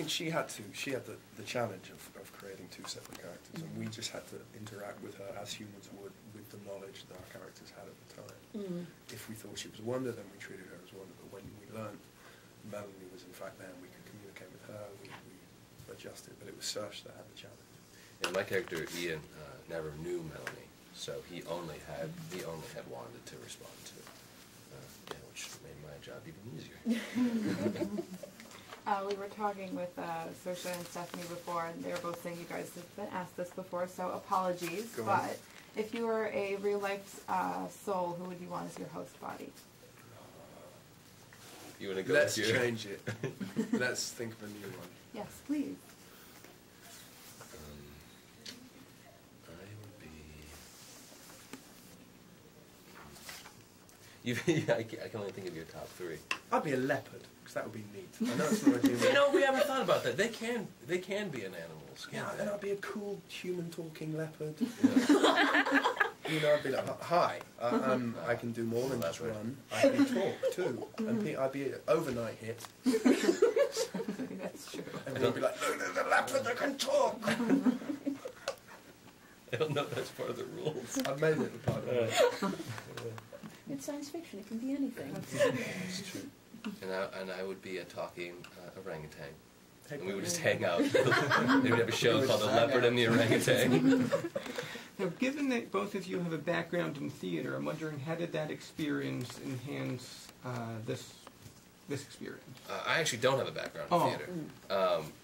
she had the challenge of creating two separate characters, and we just had to interact with her as humans would with the knowledge that our characters had at the time. If we thought she was Wanda, then we treated her as Wanda, but when we learned Melanie was in fact there and we could communicate with her, we adjusted, but it was Serge that had the challenge. And my character, Ian, never knew Melanie, so he only had Wanda to respond to, which made my job even easier. We were talking with Saoirse and Stephanie before, and they were both saying you guys have been asked this before, so apologies. But if you were a real-life soul, who would you want as your host body? You want to go? Let's change it. Let's think of a new one. Yes, please. I would be... I can only think of your top three. I'd be a leopard, because that would be neat. I know it's not a human. You know, we haven't thought about that. They can be an animal. Yeah, and I'd be a cool human-talking leopard. Yeah. You know, I'd be like, hi, I can do more than just run. I can talk, too. And I'd be an overnight hit. That's true. And they'd be like, look, there's a leopard that can talk. I don't know if that's part of the rules. I've made it a part of it. It's science fiction. It can be anything. It's true. And I would be a talking orangutan. And we would just hang out. They would have a show called The Leopard and the Orangutan. Now, given that both of you have a background in theater, I'm wondering, how did that experience enhance this experience? I actually don't have a background in theater,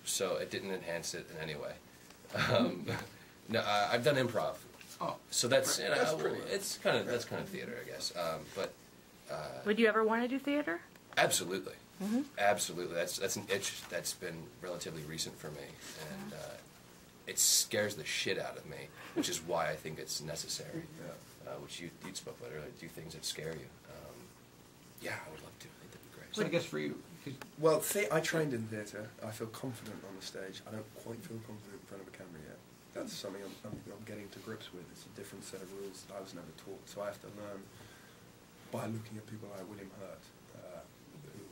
so it didn't enhance it in any way. No, I've done improv, so that's that's kind of theater, I guess. But would you ever want to do theater? Absolutely. Absolutely. That's an itch that's been relatively recent for me, and it scares the shit out of me, which is why I think it's necessary. Which you spoke about earlier. Do things that scare you. Yeah, I would love to. I think that'd be great. So I guess for you, well, I trained in theatre. I feel confident on the stage. I don't quite feel confident in front of a camera yet. That's something I'm getting to grips with. It's a different set of rules that I was never taught. So I have to learn by looking at people like William Hurt, who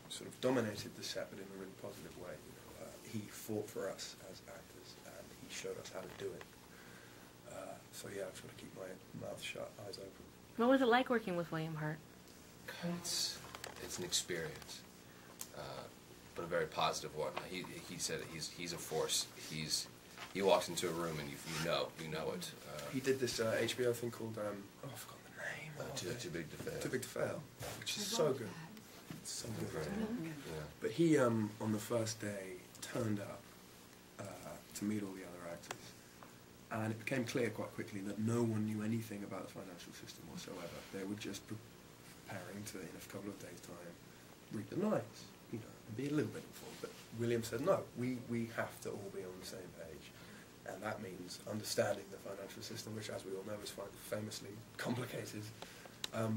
sort of dominated the set, but in a really positive way. He fought for us as actors, and he showed us how to do it. So yeah, I've got to keep my mouth shut, eyes open. What was it like working with William Hurt? It's an experience, but a very positive one. He said he's a force. He walks into a room and you know it. He did this HBO thing called I forgot the name. Too Big to Fail. Too Big to Fail, which is so good. It's so good. Yeah. But he on the first day turned up to meet all the other actors, and it became clear quite quickly that no one knew anything about the financial system whatsoever. They were just preparing to, in a couple of days' time, read the lines, and be a little bit informed. But William said, no, we have to all be on the same page. And that means understanding the financial system, which, as we all know, is famously complicated.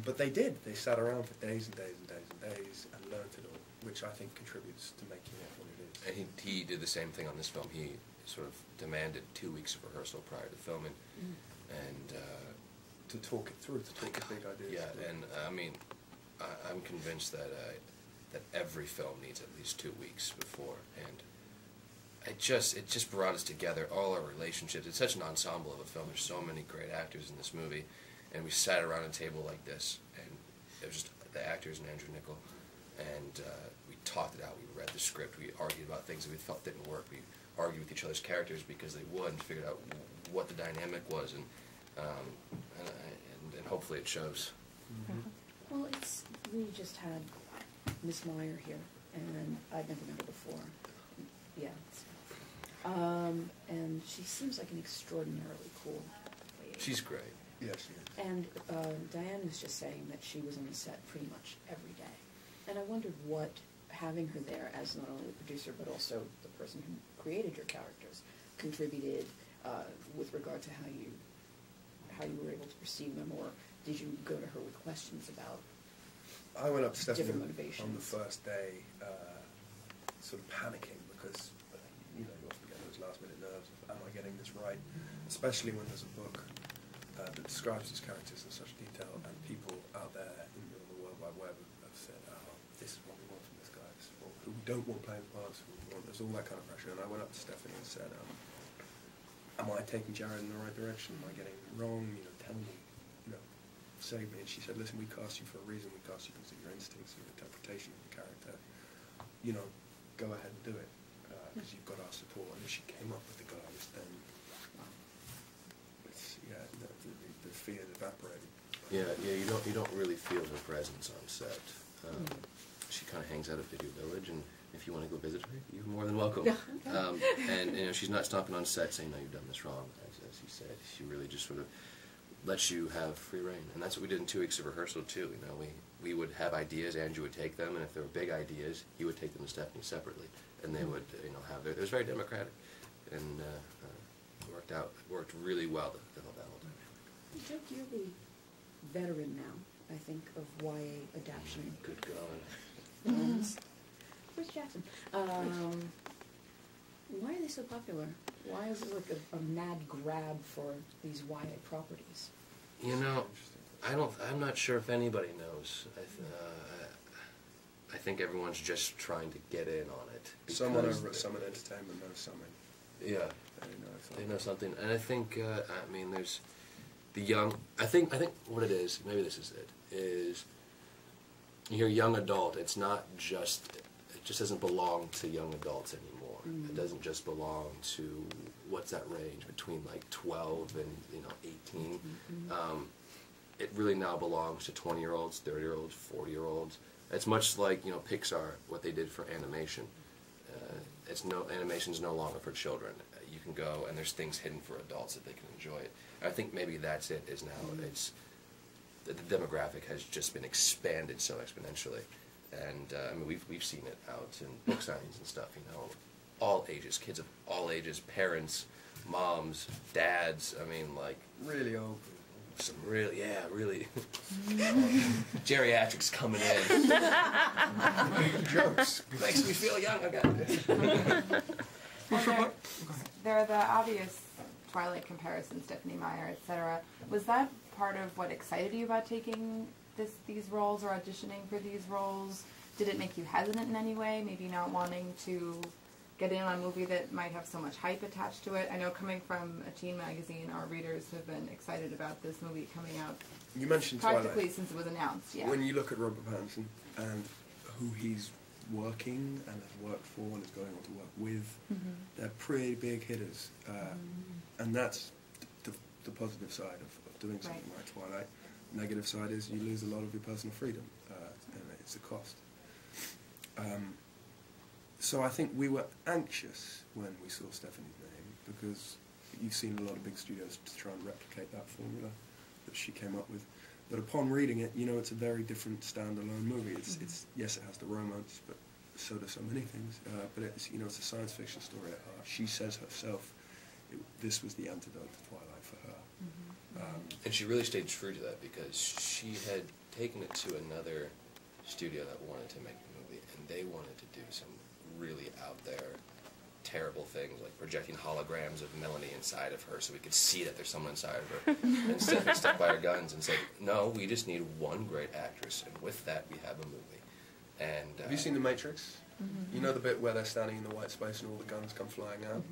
But they did. They sat around for days and days and days and days and learnt it all, which I think contributes to making it what it is. And he did the same thing on this film. He sort of demanded 2 weeks of rehearsal prior to filming, and to talk it through, to talk the big ideas. Yeah, and I mean, I'm convinced that every film needs at least 2 weeks before, and it just brought us together, all our relationships. It's such an ensemble of a film. There's so many great actors in this movie, and we sat around a table like this, and it was just the actors and Andrew Niccol, and we talked it out. We read the script. We argued about things that we felt didn't work. We argued with each other's characters because they would, and figured out what the dynamic was, and hopefully it shows. Well, we just had Miss Meyer here, and I'd never met her before. Yeah. And she seems like an extraordinarily cool lady. She's great. Yes, she is. And Diane was just saying that she was on the set pretty much every day. And I wondered what having her there as not only the producer but also the person who created your characters contributed with regard to how you were able to perceive them, or did you go to her with questions about I went up to Stephanie different motivations on the first day, sort of panicking because you often get those last-minute nerves of, am I getting this right? Especially when there's a book that describes these characters in such detail, and people out there in the World Wide Web have said, oh, this is what we want from this guy. who we don't want playing parts, who we want, there's all that kind of pressure. And I went up to Stephanie and said, am I taking Jared in the right direction? Am I getting it wrong? You know, tell me, you know, save me. And she said, listen, we cast you for a reason. We cast you because of your instincts, your interpretation of the character. You know, go ahead and do it, because you've got our support. And if she came up with the guys, then it's, the fear evaporated. Yeah, you don't really feel her presence on set. She kind of hangs out at Video Village, and if you want to go visit her, you're more than welcome. And you know, she's not stopping on set saying, "No, you've done this wrong." As you said, she really just sort of lets you have free reign, and that's what we did in 2 weeks of rehearsal too. You know, we would have ideas, Andrew would take them, and if there were big ideas, he would take them to Stephanie separately, and they would, you know, have their. It was very democratic, and worked really well the whole time. Joe, you're the veteran now, I think, of YA adaptation. Good God. Where's Jackson? Why are they so popular? Why is it like a mad grab for these YA properties? You know, I'm not sure if anybody knows. I think everyone's just trying to get in on it. Someone over at Summit Entertainment knows something. Yeah, they know something, and I think I mean there's the young. I think what it is. Maybe this is it. Is you're a young adult. It's not just. It just doesn't belong to young adults anymore. It doesn't just belong to what's that range between like 12 and 18. It really now belongs to 20-year-olds, 30-year-olds, 40-year-olds. It's much like Pixar, what they did for animation. Animation's no longer for children. You can go and there's things hidden for adults that they can enjoy it. I think maybe that's it. Is now it's the demographic has just been expanded so exponentially, and I mean we've seen it out in book signings and stuff. All ages, kids of all ages, parents, moms, dads. I mean, like really old. Some really, geriatrics coming in. Jokes. Makes me feel young. I got it. There are the obvious Twilight comparisons, Stephenie Meyer, etc. Was that part of what excited you about taking these roles or auditioning for these roles? Did it make you hesitant in any way? Maybe not wanting to get in on a movie that might have so much hype attached to it? I know coming from a teen magazine, our readers have been excited about this movie coming out. You mentioned practically Twilight. Since it was announced, yeah. When you look at Robert Pattinson and who he's working and has worked for and is going on to work with, they're pretty big hitters. And that's the positive side of doing something like Twilight. Negative side is you lose a lot of your personal freedom, and it's a cost. So I think we were anxious when we saw Stephanie's name, because you've seen a lot of big studios to try and replicate that formula that she came up with. But upon reading it, it's a very different standalone movie. It's yes, it has the romance, but so do so many things. But it's it's a science fiction story at heart. She says herself, this was the antidote to Twilight for her. And she really stayed true to that, because she had taken it to another studio that wanted to make the movie, and they wanted to do some really out there terrible things, like projecting holograms of Melanie inside of her so we could see that there's someone inside of her. And Stephanie stuck by her guns and said, no, we just need one great actress, and with that we have a movie. And have you seen The Matrix? You know the bit where they're standing in the white space and all the guns come flying out?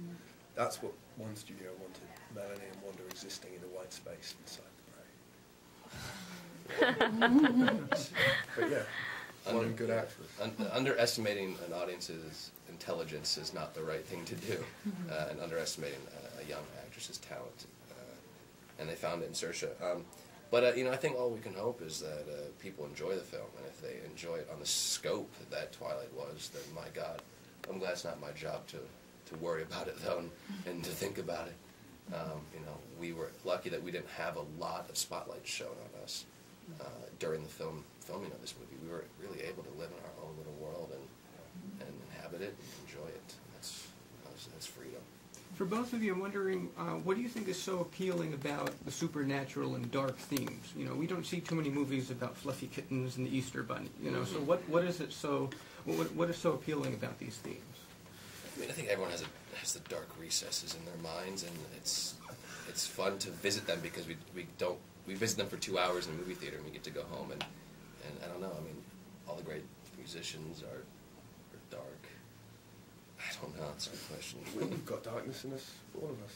That's what one studio wanted, Melanie and Wanda existing in a white space inside the brain. But yeah. One good actress. Underestimating an audience's intelligence is not the right thing to do, and underestimating a young actress's talent. And they found it in Saoirse. But I think all we can hope is that people enjoy the film, and if they enjoy it on the scope that Twilight was, then my God, I'm glad it's not my job to worry about it though, and to think about it. We were lucky that we didn't have a lot of spotlight shown on us during the filming of this movie. We were really able to live in our own little world and inhabit it and enjoy it. That's freedom. For both of you, I'm wondering, what do you think is so appealing about the supernatural and dark themes? We don't see too many movies about fluffy kittens and the Easter Bunny. So what is it so? What is so appealing about these themes? I mean, I think everyone has the dark recesses in their minds, and it's fun to visit them, because we visit them for 2 hours in the movie theater, and we get to go home and I don't know. I mean, all the great musicians are dark. I don't know. That's a good question. We've got darkness in us, all of us.